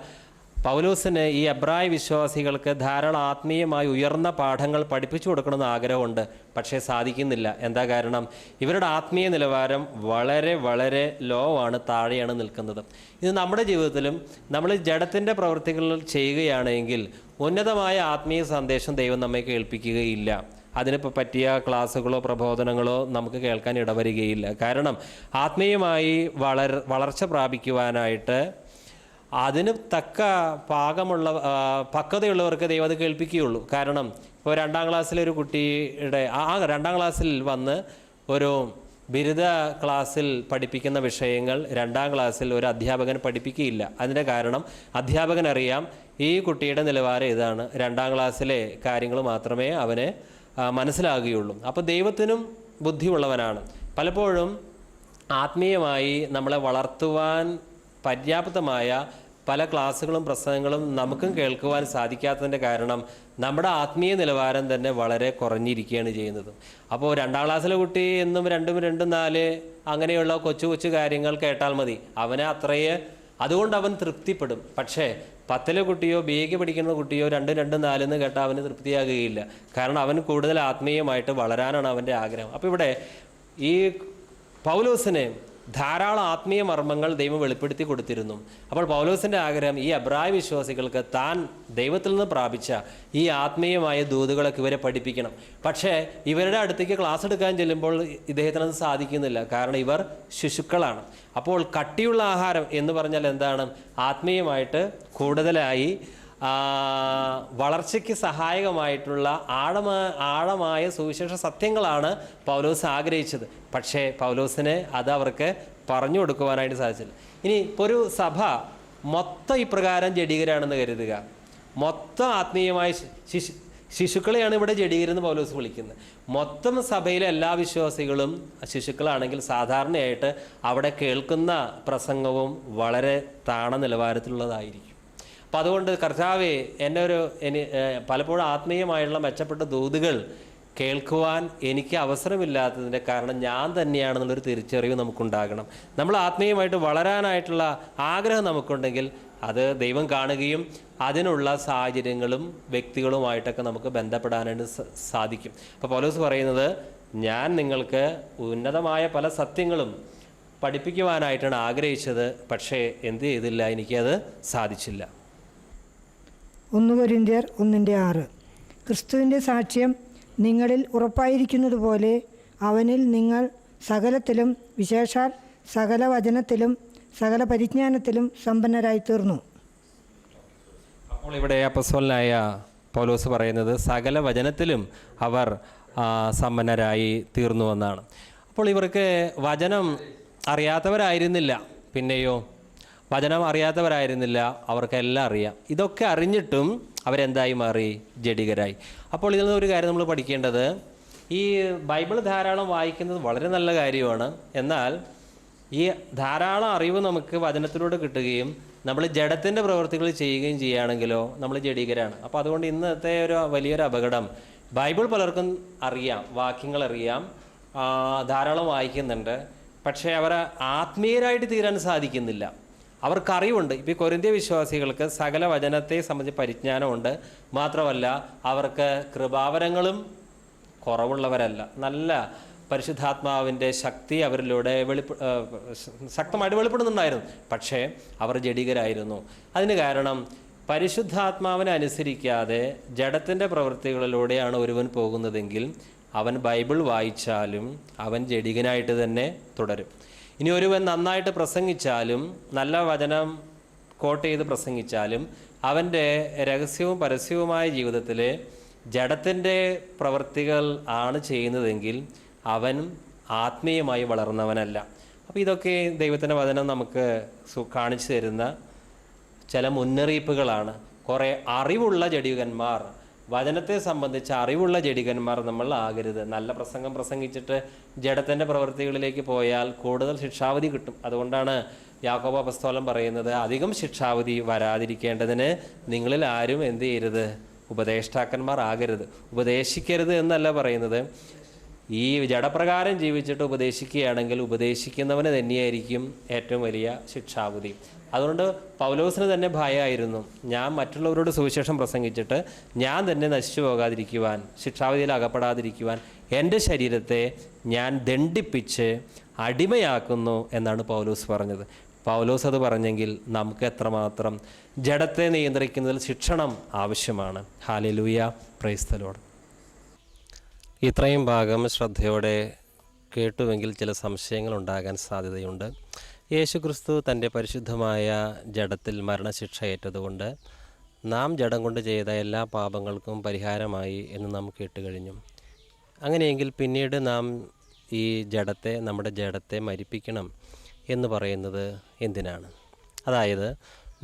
പൗലോസിന് ഈ എബ്രായ വിശ്വാസികൾക്ക് ധാരാളം ആത്മീയമായി ഉയർന്ന പാഠങ്ങൾ പഠിപ്പിച്ചു കൊടുക്കണമെന്ന് ആഗ്രഹമുണ്ട്, പക്ഷേ സാധിക്കുന്നില്ല. എന്താ കാരണം? ഇവരുടെ ആത്മീയ നിലവാരം വളരെ വളരെ ലോ ആണ്, താഴെയാണ് നിൽക്കുന്നത്. ഇത് നമ്മുടെ ജീവിതത്തിലും നമ്മൾ ജഡത്തിൻ്റെ പ്രവൃത്തികൾ ചെയ്യുകയാണെങ്കിൽ ഉന്നതമായ ആത്മീയ സന്ദേശം ദൈവം നമ്മെ കേൾപ്പിക്കുകയില്ല. അതിനിപ്പോൾ പറ്റിയ ക്ലാസ്സുകളോ പ്രബോധനങ്ങളോ നമുക്ക് കേൾക്കാൻ ഇടവരികയില്ല. കാരണം ആത്മീയമായി വളർച്ച പ്രാപിക്കുവാനായിട്ട് അതിന് തക്ക പക്വതയുള്ളവർക്ക് ദൈവം അത് കേൾപ്പിക്കുകയുള്ളൂ. കാരണം ഇപ്പോൾ 2-ാം ക്ലാസ്സിലെ ഒരു കുട്ടിയുടെ 2-ാം ക്ലാസ്സിൽ വന്ന് ഒരു ബിരുദ ക്ലാസ്സിൽ പഠിപ്പിക്കുന്ന വിഷയങ്ങൾ 2-ാം ക്ലാസ്സിൽ ഒരു അധ്യാപകൻ പഠിപ്പിക്കുകയില്ല. അതിൻ്റെ കാരണം അധ്യാപകൻ അറിയാം ഈ കുട്ടിയുടെ നിലവാരം ഇതാണ്, 2-ാം ക്ലാസ്സിലെ കാര്യങ്ങൾ മാത്രമേ അവന് മനസ്സിലാകുകയുള്ളൂ. അപ്പോൾ ദൈവത്തിനും ബുദ്ധിയുള്ളവനാണ്. പലപ്പോഴും ആത്മീയമായി നമ്മളെ വളർത്തുവാൻ പര്യാപ്തമായ പല ക്ലാസ്സുകളും പ്രസംഗങ്ങളും നമുക്കും കേൾക്കുവാൻ സാധിക്കാത്തതിൻ്റെ കാരണം നമ്മുടെ ആത്മീയ നിലവാരം തന്നെ വളരെ കുറഞ്ഞിരിക്കുകയാണ് ചെയ്യുന്നത്. അപ്പോൾ 2-ാം ക്ലാസ്സിലെ കുട്ടി എന്നും 2, 4 അങ്ങനെയുള്ള കൊച്ചു കൊച്ചു കാര്യങ്ങൾ കേട്ടാൽ മതി, അവനെ അതുകൊണ്ട് അവൻ തൃപ്തിപ്പെടും. പക്ഷേ 10-ലെ കുട്ടിയോ BA പഠിക്കുന്ന കുട്ടിയോ 2, 4 എന്ന് കേട്ടാൽ അവന് തൃപ്തിയാകുകയില്ല. കാരണം അവൻ കൂടുതൽ ആത്മീയമായിട്ട് വളരാനാണ് അവൻ്റെ ആഗ്രഹം. അപ്പോൾ ഇവിടെ ഈ പൗലോസിന് ധാരാളം ആത്മീയ മർമ്മങ്ങൾ ദൈവം വെളിപ്പെടുത്തി കൊടുത്തിരുന്നു. അപ്പോൾ പൗലോസിൻ്റെ ആഗ്രഹം ഈ എബ്രായ വിശ്വാസികൾക്ക് താൻ ദൈവത്തിൽ നിന്ന് പ്രാപിച്ച ഈ ആത്മീയമായ ദൂതുകളൊക്കെ ഇവരെ പഠിപ്പിക്കണം. പക്ഷേ ഇവരുടെ അടുത്തേക്ക് ക്ലാസ് എടുക്കാൻ ചെല്ലുമ്പോൾ ഇദ്ദേഹത്തിനത് സാധിക്കുന്നില്ല. കാരണം ഇവർ ശിശുക്കളാണ്. അപ്പോൾ കട്ടിയുള്ള ആഹാരം എന്ന് പറഞ്ഞാൽ എന്താണ്? ആത്മീയമായിട്ട് കൂടുതലായി വളർച്ചയ്ക്ക് സഹായകമായിട്ടുള്ള ആഴമായ സുവിശേഷ സത്യങ്ങളാണ് പൗലോസ് ആഗ്രഹിച്ചത്. പക്ഷേ പൗലോസിന് അത് അവർക്ക് പറഞ്ഞു കൊടുക്കുവാനായിട്ട് സാധിച്ചില്ല. ഇനി ഇപ്പോൾ ഒരു സഭ മൊത്തം ഇപ്രകാരം ജഡീകരാണെന്ന് കരുതുക, മൊത്തം ആത്മീയമായ ശിശുക്കളെയാണ് ഇവിടെ ജഡീകരെന്ന് പൗലോസ് വിളിക്കുന്നത്. മൊത്തം സഭയിലെ എല്ലാ വിശ്വാസികളും ശിശുക്കളാണെങ്കിൽ സാധാരണയായിട്ട് അവിടെ കേൾക്കുന്ന പ്രസംഗവും വളരെ താണ നിലവാരത്തിലുള്ളതായിരിക്കും. അപ്പം അതുകൊണ്ട് കർത്താവേ പലപ്പോഴും ആത്മീയമായുള്ള മെച്ചപ്പെട്ട ദൂതുകൾ കേൾക്കുവാൻ എനിക്ക് അവസരമില്ലാത്തതിൻ്റെ കാരണം ഞാൻ തന്നെയാണെന്നുള്ളൊരു തിരിച്ചറിവ് നമുക്കുണ്ടാകണം. നമ്മൾ ആത്മീയമായിട്ട് വളരാനായിട്ടുള്ള ആഗ്രഹം നമുക്കുണ്ടെങ്കിൽ അത് ദൈവം കാണുകയും അതിനുള്ള സാഹചര്യങ്ങളും വ്യക്തികളുമായിട്ടൊക്കെ നമുക്ക് ബന്ധപ്പെടാനായിട്ട് സാധിക്കും. അപ്പോൾ പൗലോസ് പറയുന്നത്, ഞാൻ നിങ്ങൾക്ക് ഉന്നതമായ പല സത്യങ്ങളും പഠിപ്പിക്കുവാനായിട്ടാണ് ആഗ്രഹിച്ചത്, പക്ഷേ എന്ത് ചെയ്തില്ല, എനിക്കത് സാധിച്ചില്ല. 1 കൊരിന്ത്യർ 1:6 ക്രിസ്തുവിൻ്റെ സാക്ഷ്യം നിങ്ങളിൽ ഉറപ്പായിരിക്കുന്നത് പോലെ അവനിൽ നിങ്ങൾ സകലത്തിലും വിശേഷാൽ സകല വചനത്തിലും സകല പരിജ്ഞാനത്തിലും സമ്പന്നരായി തീർന്നു. അപ്പോൾ ഇവിടെ അപ്പസ്തലനായ പൗലോസ് പറയുന്നത് സകല വചനത്തിലും അവർ സമ്പന്നരായി തീർന്നു എന്നാണ്. അപ്പോൾ ഇവർക്ക് വചനം അറിയാത്തവരായിരുന്നില്ല. പിന്നെയോ വചനം അറിയാത്തവരായിരുന്നില്ല, അവർക്കെല്ലാം അറിയാം. ഇതൊക്കെ അറിഞ്ഞിട്ടും അവരെന്തായി മാറി? ജഡികരായി. അപ്പോൾ ഇതിൽ നിന്ന് ഒരു കാര്യം നമ്മൾ പഠിക്കേണ്ടത്, ഈ ബൈബിൾ ധാരാളം വായിക്കുന്നത് വളരെ നല്ല കാര്യമാണ്. എന്നാൽ ഈ ധാരാളം അറിവ് നമുക്ക് വചനത്തിലൂടെ കിട്ടുകയും നമ്മൾ ജഡത്തിൻ്റെ പ്രവൃത്തികൾ ചെയ്യുകയും ചെയ്യുകയാണെങ്കിലോ നമ്മൾ ജഡികരാണ്. അപ്പോൾ അതുകൊണ്ട് ഇന്നത്തെ ഒരു വലിയൊരു അപകടം, ബൈബിൾ പലർക്കും അറിയാം, വാക്യങ്ങൾ അറിയാം, ധാരാളം വായിക്കുന്നുണ്ട്, പക്ഷേ അവർ ആത്മീയരായിട്ട് തീരാൻ സാധിക്കുന്നില്ല. അവർക്കറിവുണ്ട്. ഇപ്പോൾ കൊരിന്ത്യ വിശ്വാസികൾക്ക് സകല വചനത്തെ സംബന്ധിച്ച് പരിജ്ഞാനമുണ്ട്. മാത്രമല്ല അവർക്ക് കൃപാവരങ്ങളും കുറവുള്ളവരല്ല. നല്ല പരിശുദ്ധാത്മാവിൻ്റെ ശക്തി അവരിലൂടെ ശക്തമായിട്ട് വെളിപ്പെടുന്നുണ്ടായിരുന്നു. പക്ഷേ അവർ ജഡികരായിരുന്നു. അതിന് കാരണം പരിശുദ്ധാത്മാവിനെ അനുസരിക്കാതെ ജഡത്തിൻ്റെ പ്രവൃത്തികളിലൂടെയാണ് ഒരുവൻ പോകുന്നതെങ്കിൽ അവൻ ബൈബിൾ വായിച്ചാലും അവൻ ജഡികനായിട്ട് തന്നെ തുടരും. ഇനി ഒരുവൻ നന്നായിട്ട് പ്രസംഗിച്ചാലും നല്ല വചനം കോട്ട് ചെയ്ത് പ്രസംഗിച്ചാലും അവൻ്റെ രഹസ്യവും പരസ്യവുമായ ജീവിതത്തിൽ ജഡത്തിൻ്റെ പ്രവൃത്തികൾ ആണ് ചെയ്യുന്നതെങ്കിൽ അവൻ ആത്മീയമായി വളർന്നവനല്ല. അപ്പോൾ ഇതൊക്കെ ദൈവത്തിൻ്റെ വചനം നമുക്ക് കാണിച്ചു തരുന്ന ചില മുന്നറിയിപ്പുകളാണ്. കുറേ അറിവുള്ള ജഡികന്മാർ, വചനത്തെ സംബന്ധിച്ച് അറിവുള്ള ജഡികന്മാർ നമ്മൾ ആകരുത്. നല്ല പ്രസംഗം പ്രസംഗിച്ചിട്ട് ജഡത്തിൻ്റെ പ്രവൃത്തികളിലേക്ക് പോയാൽ കൂടുതൽ ശിക്ഷാവധി കിട്ടും. അതുകൊണ്ടാണ് യാക്കോബ് അപ്പോസ്തലൻ പറയുന്നത്, അധികം ശിക്ഷാവധി വരാതിരിക്കേണ്ടതിന് നിങ്ങളിൽ ആരും എന്ത് ചെയ്യരുത്? ഉപദേഷ്ടാക്കന്മാർ ആകരുത്. ഉപദേശിക്കരുത് എന്നല്ല പറയുന്നത്. ഈ ജഡപ്രകാരം ജീവിച്ചിട്ട് ഉപദേശിക്കുകയാണെങ്കിൽ ഉപദേശിക്കുന്നവന് തന്നെയായിരിക്കും ഏറ്റവും വലിയ ശിക്ഷാവധി. അതുകൊണ്ട് പൗലോസിന് തന്നെ ഭയമായിരുന്നു, ഞാൻ മറ്റുള്ളവരോട് സുവിശേഷം പ്രസംഗിച്ചിട്ട് ഞാൻ തന്നെ നശിച്ചു പോകാതിരിക്കുവാൻ, ശിക്ഷാവിധിയിൽ അകപ്പെടാതിരിക്കുവാൻ എൻ്റെ ശരീരത്തെ ഞാൻ ദണ്ഡിപ്പിച്ച് അടിമയാക്കുന്നു എന്നാണ് പൗലോസ് പറഞ്ഞത്. പൗലോസ് അത് പറഞ്ഞെങ്കിൽ നമുക്ക് എത്രമാത്രം ജഡത്തെ നിയന്ത്രിക്കുന്നതിൽ ശിക്ഷണം ആവശ്യമാണ്. Hallelujah, praise the Lord. ഇത്രയും ഭാഗം ശ്രദ്ധയോടെ കേട്ടുവെങ്കിൽ ചില സംശയങ്ങൾ ഉണ്ടാകാൻ സാധ്യതയുണ്ട്. യേശുക്രിസ്തു തൻ്റെ പരിശുദ്ധമായ ജഡത്തിൽ മരണശിക്ഷ ഏറ്റതുകൊണ്ട് നാം ജഡം കൊണ്ട് ചെയ്ത എല്ലാ പാപങ്ങൾക്കും പരിഹാരമായി എന്ന് നാം കേട്ടുകഴിഞ്ഞു. അങ്ങനെയെങ്കിൽ പിന്നീട് നാം ഈ നമ്മുടെ ജഡത്തെ മരിപ്പിക്കണം എന്ന് പറയുന്നത് എന്തിനാണ്? അതായത്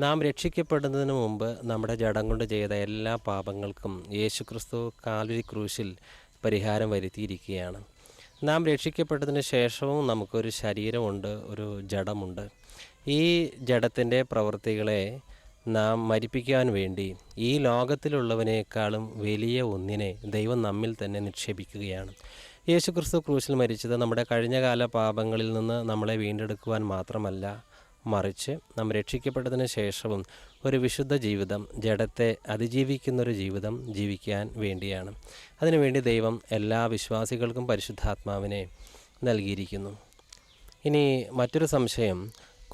നാം രക്ഷിക്കപ്പെടുന്നതിന് മുമ്പ് നമ്മുടെ ജഡം കൊണ്ട് ചെയ്ത എല്ലാ പാപങ്ങൾക്കും യേശുക്രിസ്തു കാൽവരി ക്രൂശിൽ പരിഹാരം വരുത്തിയിരിക്കുകയാണ്. നാം രക്ഷിക്കപ്പെട്ടതിന് ശേഷവും നമുക്കൊരു ശരീരമുണ്ട്, ഒരു ജഡമുണ്ട്. ഈ ജഡത്തിൻ്റെ പ്രവൃത്തികളെ നാം മരിപ്പിക്കാൻ വേണ്ടി ഈ ലോകത്തിലുള്ളവനേക്കാളും വലിയ ഒന്നിനെ ദൈവം നമ്മിൽ തന്നെ നിക്ഷേപിക്കുകയാണ്. യേശുക്രിസ്തു ക്രൂശിൽ മരിച്ചത് നമ്മുടെ കഴിഞ്ഞകാല പാപങ്ങളിൽ നിന്ന് നമ്മളെ വീണ്ടെടുക്കുവാൻ മാത്രമല്ല, മറിച്ച് നാം രക്ഷിക്കപ്പെട്ടതിന് ശേഷവും ഒരു വിശുദ്ധ ജീവിതം, ജഡത്തെ അതിജീവിക്കുന്നൊരു ജീവിതം ജീവിക്കാൻ വേണ്ടിയാണ്. അതിനുവേണ്ടി ദൈവം എല്ലാ വിശ്വാസികൾക്കും പരിശുദ്ധാത്മാവിനെ നൽകിയിരിക്കുന്നു. ഇനി മറ്റൊരു സംശയം,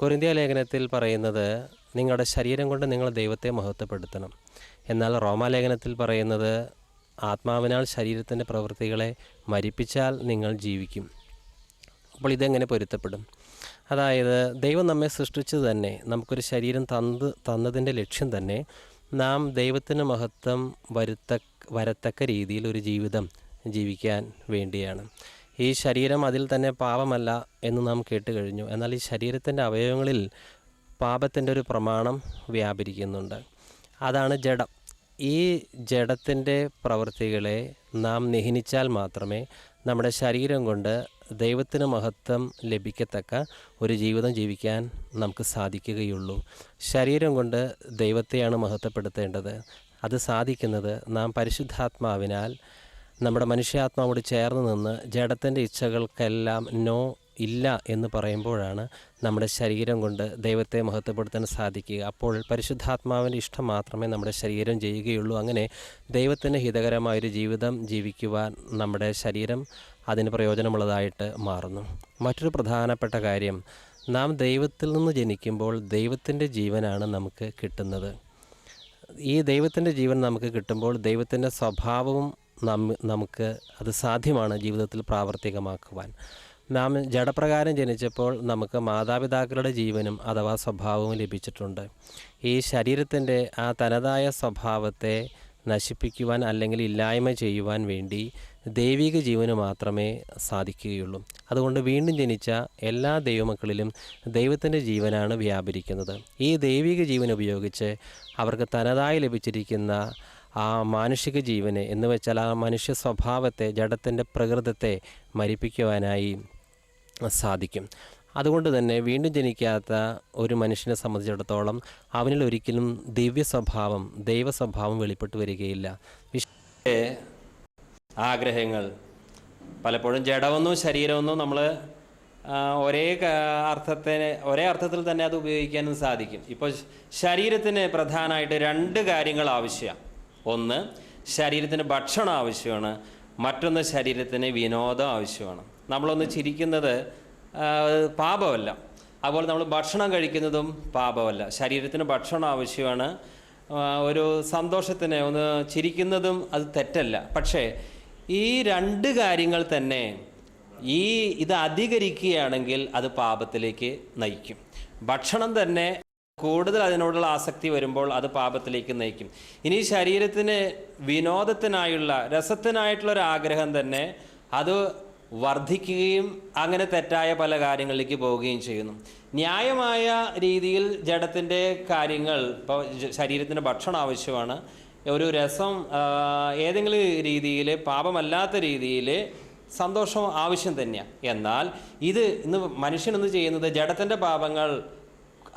കൊരിന്ത്യ ലേഖനത്തിൽ പറയുന്നത് നിങ്ങളുടെ ശരീരം കൊണ്ട് നിങ്ങൾ ദൈവത്തെ മഹത്വപ്പെടുത്തണം. എന്നാൽ റോമാലേഖനത്തിൽ പറയുന്നത് ആത്മാവിനാൽ ശരീരത്തിൻ്റെ പ്രവൃത്തികളെ മരിപ്പിച്ചാൽ നിങ്ങൾ ജീവിക്കും. അപ്പോൾ ഇതെങ്ങനെ പൊരുത്തപ്പെടും? അതായത് ദൈവം നമ്മെ സൃഷ്ടിച്ചത് തന്നെ, നമുക്കൊരു ശരീരം തന്നതിൻ്റെ ലക്ഷ്യം തന്നെ നാം ദൈവത്തിന് മഹത്വം വരത്തക്ക രീതിയിൽ ഒരു ജീവിതം ജീവിക്കാൻ വേണ്ടിയാണ്. ഈ ശരീരം അതിൽ തന്നെ പാപമല്ല എന്ന് നാം കേട്ട് കഴിഞ്ഞു. എന്നാൽ ഈ ശരീരത്തിൻ്റെ അവയവങ്ങളിൽ പാപത്തിൻ്റെ ഒരു പ്രമാണം വ്യാപരിക്കുന്നുണ്ട്. അതാണ് ജഡം. ഈ ജഡത്തിൻ്റെ പ്രവൃത്തികളെ നാം നിഹനിച്ചാൽ മാത്രമേ നമ്മുടെ ശരീരം കൊണ്ട് ദൈവത്തിന് മഹത്വം ലഭിക്കത്തക്ക ഒരു ജീവിതം ജീവിക്കാൻ നമുക്ക് സാധിക്കുകയുള്ളൂ. ശരീരം കൊണ്ട് ദൈവത്തെയാണ് മഹത്വപ്പെടുത്തേണ്ടത്. അത് സാധിക്കുന്നത് നാം പരിശുദ്ധാത്മാവിനാൽ നമ്മുടെ മനുഷ്യാത്മാവോട് ചേർന്ന് നിന്ന് ജഡത്തിൻ്റെ ഇച്ഛകൾക്കെല്ലാം നോ ഇല്ല എന്ന് പറയുമ്പോഴാണ് നമ്മുടെ ശരീരം കൊണ്ട് ദൈവത്തെ മഹത്വപ്പെടുത്താൻ സാധിക്കുക. അപ്പോൾ പരിശുദ്ധാത്മാവിൻ്റെ ഇഷ്ടം മാത്രമേ നമ്മുടെ ശരീരം ചെയ്യുകയുള്ളൂ. അങ്ങനെ ദൈവത്തിന് ഹിതകരമായൊരു ജീവിതം ജീവിക്കുവാൻ നമ്മുടെ ശരീരം അതിന് പ്രയോജനമുള്ളതായിട്ട് മാറുന്നു. മറ്റൊരു പ്രധാനപ്പെട്ട കാര്യം, നാം ദൈവത്തിൽ നിന്ന് ജനിക്കുമ്പോൾ ദൈവത്തിൻ്റെ ജീവനാണ് നമുക്ക് കിട്ടുന്നത്. ഈ ദൈവത്തിൻ്റെ ജീവൻ നമുക്ക് കിട്ടുമ്പോൾ ദൈവത്തിൻ്റെ സ്വഭാവവും നമുക്ക് അത് സാധ്യമാണ് ജീവിതത്തിൽ പ്രാവർത്തികമാക്കുവാൻ. നാം ജഡപ്രകാരം ജനിച്ചപ്പോൾ നമുക്ക് മാതാപിതാക്കളുടെ ജീവനും അഥവാ സ്വഭാവവും ലഭിച്ചിട്ടുണ്ട്. ഈ ശരീരത്തിൻ്റെ ആ തനതായ സ്വഭാവത്തെ നശിപ്പിക്കുവാൻ അല്ലെങ്കിൽ ഇല്ലായ്മ ചെയ്യുവാൻ വേണ്ടി ദൈവിക ജീവന് മാത്രമേ സാധിക്കുകയുള്ളൂ. അതുകൊണ്ട് വീണ്ടും ജനിച്ച എല്ലാ ദൈവമക്കളിലും ദൈവത്തിൻ്റെ ജീവനാണ് വ്യാപരിക്കുന്നത്. ഈ ദൈവിക ജീവൻ ഉപയോഗിച്ച് അവർക്ക് തനതായി ലഭിച്ചിരിക്കുന്ന ആ മാനുഷിക ജീവനെ എന്ന് വെച്ചാൽ ആ മനുഷ്യ സ്വഭാവത്തെ, ജഡത്തിൻ്റെ പ്രകൃതത്തെ മരിപ്പിക്കുവാനായി സാധിക്കും. അതുകൊണ്ട് തന്നെ വീണ്ടും ജനിക്കാത്ത ഒരു മനുഷ്യനെ സംബന്ധിച്ചിടത്തോളം അവനിൽ ഒരിക്കലും ദിവ്യ സ്വഭാവം, ദൈവ സ്വഭാവം വെളിപ്പെട്ട് വരികയില്ല. ആഗ്രഹങ്ങൾ പലപ്പോഴും ജഡമെന്നും ശരീരമെന്നും നമ്മൾ ഒരേ അർത്ഥത്തിൽ തന്നെ അത് ഉപയോഗിക്കാനും സാധിക്കും. ഇപ്പോൾ ശരീരത്തിന് പ്രധാനമായിട്ട് 2 കാര്യങ്ങൾ ആവശ്യമാണ്. ഒന്ന്, ശരീരത്തിന് ഭക്ഷണം ആവശ്യമാണ്. മറ്റൊന്ന്, ശരീരത്തിന് വിനോദം ആവശ്യമാണ്. നമ്മളൊന്ന് ചിരിക്കുന്നത് പാപമല്ല, അതുപോലെ നമ്മൾ ഭക്ഷണം കഴിക്കുന്നതും പാപമല്ല. ശരീരത്തിന് ഭക്ഷണം ആവശ്യമാണ്, ഒരു സന്തോഷത്തിന് ഒന്ന് ചിരിക്കുന്നതും അത് തെറ്റല്ല. പക്ഷേ ഈ 2 കാര്യങ്ങൾ തന്നെ ഇത് അധികരിക്കുകയാണെങ്കിൽ അത് പാപത്തിലേക്ക് നയിക്കും. ഭക്ഷണം തന്നെ കൂടുതൽ അതിനോടുള്ള ആസക്തി വരുമ്പോൾ അത് പാപത്തിലേക്ക് നയിക്കും. ഇനി ശരീരത്തിന് വിനോദത്തിനായുള്ള, രസത്തിനായിട്ടുള്ളൊരു ആഗ്രഹം തന്നെ അത് വർദ്ധിക്കുകയും അങ്ങനെ തെറ്റായ പല കാര്യങ്ങളിലേക്ക് പോവുകയും ചെയ്യുന്നു. ന്യായമായ രീതിയിൽ ജഡത്തിൻ്റെ കാര്യങ്ങൾ, ഇപ്പോൾ ശരീരത്തിന് ഭക്ഷണം ആവശ്യമാണ്, ഒരു രസം ഏതെങ്കിലും രീതിയിൽ, പാപമല്ലാത്ത രീതിയിൽ സന്തോഷം ആവശ്യം തന്നെയാണ്. എന്നാൽ ഇന്ന് മനുഷ്യനെന്ന് ചെയ്യുന്നത്, ജഡത്തിൻ്റെ പാപങ്ങൾ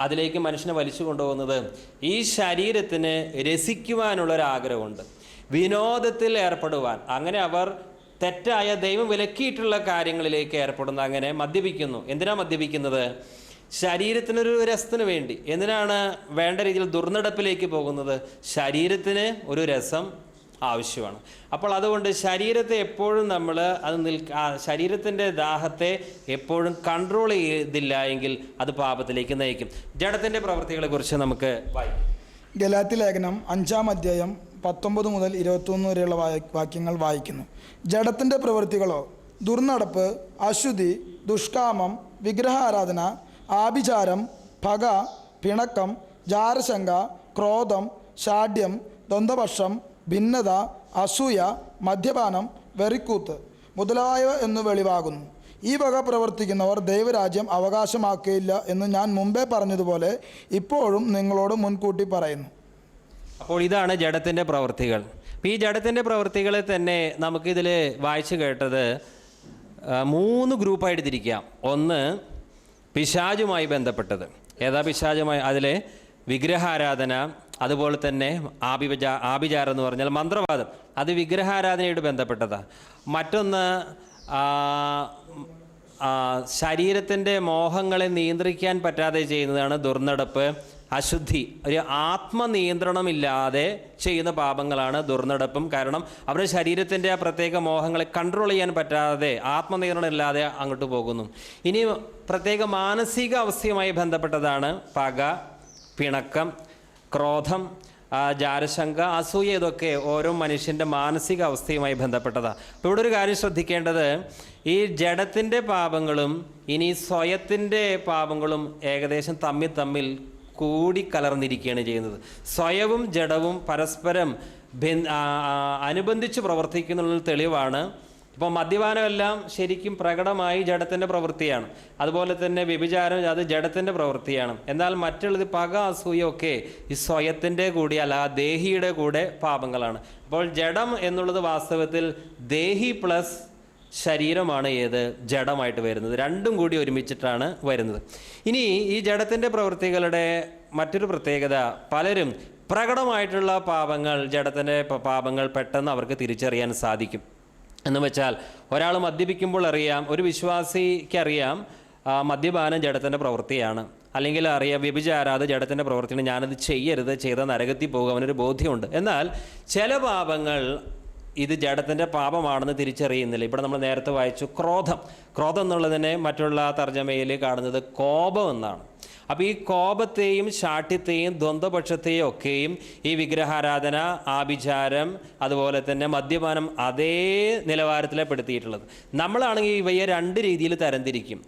അതിലേക്ക് മനുഷ്യനെ വലിച്ചു കൊണ്ടുപോകുന്നത് ഈ ശരീരത്തിന് രസിക്കുവാനുള്ളൊരാഗ്രഹമുണ്ട്, വിനോദത്തിൽ ഏർപ്പെടുവാൻ. അങ്ങനെ അവർ തെറ്റായ, ദൈവം വിലക്കിയിട്ടുള്ള കാര്യങ്ങളിലേക്ക് ഏർപ്പെടുന്നു. അങ്ങനെ മദ്യപിക്കുന്നു. എന്തിനാണ് മദ്യപിക്കുന്നത്? ശരീരത്തിനൊരു രസത്തിന് വേണ്ടി. എന്തിനാണ് വേണ്ട രീതിയിൽ ദുർനടപ്പിലേക്ക് പോകുന്നത്? ശരീരത്തിന് ഒരു രസം ആവശ്യമാണ്. അപ്പോൾ അതുകൊണ്ട് ശരീരത്തെ എപ്പോഴും നമ്മൾ ശരീരത്തിൻ്റെ ദാഹത്തെ എപ്പോഴും കൺട്രോൾ ചെയ്തില്ല എങ്കിൽ അത് പാപത്തിലേക്ക് നയിക്കും. ജഡത്തിൻ്റെ പ്രവൃത്തികളെക്കുറിച്ച് നമുക്ക് വായിക്കാം. ഗലാത്യ ലേഖനം 5-ാം അധ്യായം 19 മുതൽ 21 വരെയുള്ള വാക്യങ്ങൾ വായിക്കുന്നു. ജഡത്തിൻ്റെ പ്രവൃത്തികളോ ദുർനടപ്പ്, അശുദ്ധി, ദുഷ്കാമം, വിഗ്രഹാരാധന, ആഭിചാരം, പക, പിണക്കം, ജാരശങ്ക, ക്രോധം, ശാഠ്യം, ദ്വന്ദ്വപക്ഷം, ഭിന്നത, അസൂയ, മദ്യപാനം, വെറിക്കൂത്ത് മുതലായവ എന്ന് വെളിവാകുന്നു. ഈ വക പ്രവർത്തിക്കുന്നവർ ദൈവരാജ്യം അവകാശമാക്കുകയില്ല എന്ന് ഞാൻ മുമ്പേ പറഞ്ഞതുപോലെ ഇപ്പോഴും നിങ്ങളോട് മുൻകൂട്ടി പറയുന്നു. അപ്പോൾ ഇതാണ് ജഡത്തിൻ്റെ പ്രവൃത്തികൾ. ഈ ജഡത്തിൻ്റെ പ്രവൃത്തികളെ തന്നെ നമുക്കിതിൽ വായിച്ചു കേട്ടത് 3 ഗ്രൂപ്പായിട്ട് തിരിക്കാം. ഒന്ന്, പിശാചുമായി ബന്ധപ്പെട്ടത്. ഏതാ പിശാചുമായി? അതിൽ വിഗ്രഹാരാധന, അതുപോലെ തന്നെ ആഭിചാരം എന്ന് പറഞ്ഞാൽ മന്ത്രവാദം, അത് വിഗ്രഹാരാധനയോട് ബന്ധപ്പെട്ടതാണ്. മറ്റൊന്ന്, ശരീരത്തിൻ്റെ മോഹങ്ങളെ നിയന്ത്രിക്കാൻ പറ്റാതെ ചെയ്യുന്നതാണ് ദുർനടപ്പ്, അശുദ്ധി. ഒരു ആത്മനിയന്ത്രണമില്ലാതെ ചെയ്യുന്ന പാപങ്ങളാണ് ദുർനടപ്പും. കാരണം അവരുടെ ശരീരത്തിൻ്റെ ആ പ്രത്യേക മോഹങ്ങളെ കൺട്രോൾ ചെയ്യാൻ പറ്റാതെ, ആത്മനിയന്ത്രണം ഇല്ലാതെ അങ്ങോട്ട് പോകുന്നു. ഇനി പ്രത്യേക മാനസിക അവസ്ഥയുമായി ബന്ധപ്പെട്ടതാണ് പക, പിണക്കം, ക്രോധം, ജാരശങ്ക, അസൂയ. ഇതൊക്കെ ഓരോ മനുഷ്യൻ്റെ മാനസിക അവസ്ഥയുമായി ബന്ധപ്പെട്ടതാണ്. അപ്പോൾ ഇവിടെ ഒരു കാര്യം ശ്രദ്ധിക്കേണ്ടത്, ഈ ജഡത്തിൻ്റെ പാപങ്ങളും ഇനി സ്വയത്തിൻ്റെ പാപങ്ങളും ഏകദേശം തമ്മിൽ കൂടിക്കലർന്നിരിക്കുകയാണ് ചെയ്യുന്നത്. സ്വയവും ജഡവും പരസ്പരം അനുബന്ധിച്ച് പ്രവർത്തിക്കുന്നതിനുള്ള തെളിവാണ്. ഇപ്പോൾ മദ്യപാനമെല്ലാം ശരിക്കും പ്രകടമായി ജഡത്തിൻ്റെ പ്രവൃത്തിയാണ്. അതുപോലെ തന്നെ വ്യഭിചാരം, അത് ജഡത്തിൻ്റെ പ്രവൃത്തിയാണ്. എന്നാൽ മറ്റുള്ളത് പക, അസൂയൊക്കെ ഈ സ്വയത്തിൻ്റെ കൂടി അല്ല, ദേഹിയുടെ കൂടെ പാപങ്ങളാണ്. അപ്പോൾ ജഡം എന്നുള്ളത് വാസ്തവത്തിൽ ദേഹി പ്ലസ് ശരീരമാണ് ജഡമായിട്ട് വരുന്നത്. രണ്ടും കൂടി ഒരുമിച്ചിട്ടാണ് വരുന്നത്. ഇനി ഈ ജഡത്തിൻ്റെ പ്രവൃത്തികളുടെ മറ്റൊരു പ്രത്യേകത, പലരും പ്രകടമായിട്ടുള്ള പാപങ്ങൾ, ജഡത്തിൻ്റെ പാപങ്ങൾ പെട്ടെന്ന് അവർക്ക് തിരിച്ചറിയാൻ സാധിക്കും. എന്ന് വെച്ചാൽ, ഒരാൾ മദ്യപിക്കുമ്പോൾ അറിയാം, ഒരു വിശ്വാസിക്കറിയാം മദ്യപാനം ജഡത്തിൻ്റെ പ്രവൃത്തിയാണ്, അല്ലെങ്കിൽ അറിയാം വ്യഭിചാരം അത് ജഡത്തിൻ്റെ പ്രവൃത്തിയാണ്, ഞാനത് ചെയ്യരുത്, ചെയ്ത നരകത്തിൽ പോകും, അവനൊരു ബോധ്യമുണ്ട്. എന്നാൽ ചില പാപങ്ങൾ ഇത് ജഡത്തിൻ്റെ പാപമാണെന്ന് തിരിച്ചറിയുന്നില്ല. ഇവിടെ നമ്മൾ നേരത്തെ വായിച്ചു ക്രോധം എന്നുള്ളതിനെ മറ്റുള്ള തർജ്ജമയിൽ കാണുന്നത് കോപം എന്നാണ്. അപ്പോൾ ഈ കോപത്തെയും ശാഠ്യത്തെയും ദ്വന്ദ്വപക്ഷത്തെയും ഒക്കെയും ഈ വിഗ്രഹാരാധന, ആഭിചാരം, അതുപോലെ തന്നെ മദ്യപാനം അതേ നിലവാരത്തിലാണ് പെടുത്തിയിട്ടുള്ളത്. നമ്മളാണെങ്കിൽ ഇവയെ രണ്ട് രീതിയിൽ തരംതിരിക്കും.